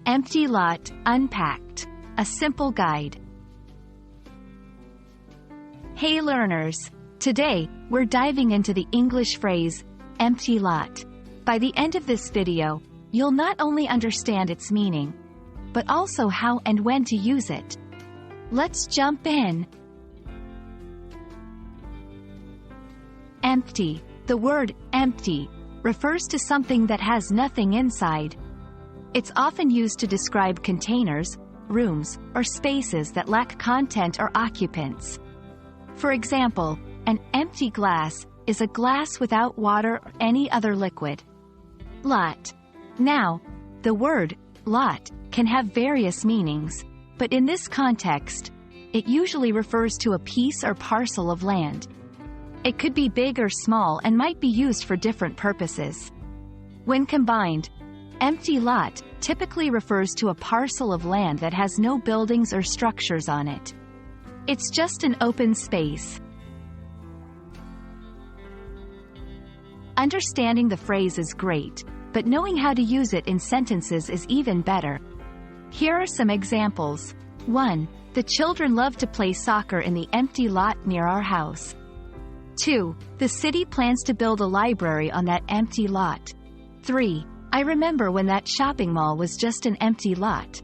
Empty lot, unpacked. A simple guide. Hey learners! Today, we're diving into the English phrase, empty lot. By the end of this video, you'll not only understand its meaning, but also how and when to use it. Let's jump in. Empty. The word empty refers to something that has nothing inside. It's often used to describe containers, rooms, or spaces that lack content or occupants. For example, an empty glass is a glass without water or any other liquid. Lot. Now, the word lot can have various meanings, but in this context, it usually refers to a piece or parcel of land. It could be big or small and might be used for different purposes. When combined, empty lot typically refers to a parcel of land that has no buildings or structures on it. It's just an open space. Understanding the phrase is great, but knowing how to use it in sentences is even better. Here are some examples. 1. The children love to play soccer in the empty lot near our house. 2. The city plans to build a library on that empty lot. 3. I remember when that shopping mall was just an empty lot.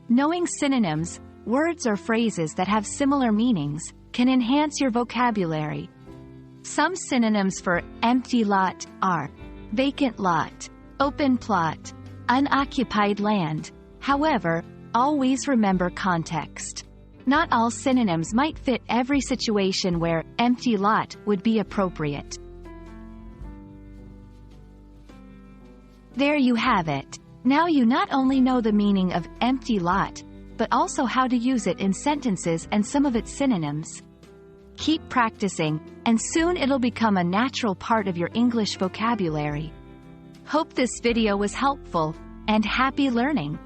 Knowing synonyms, words or phrases that have similar meanings, can enhance your vocabulary. Some synonyms for empty lot are vacant lot, open plot, unoccupied land. However, always remember context. Not all synonyms might fit every situation where empty lot would be appropriate. There you have it. Now you not only know the meaning of empty lot, but also how to use it in sentences and some of its synonyms. Keep practicing, and soon it'll become a natural part of your English vocabulary. Hope this video was helpful, and happy learning!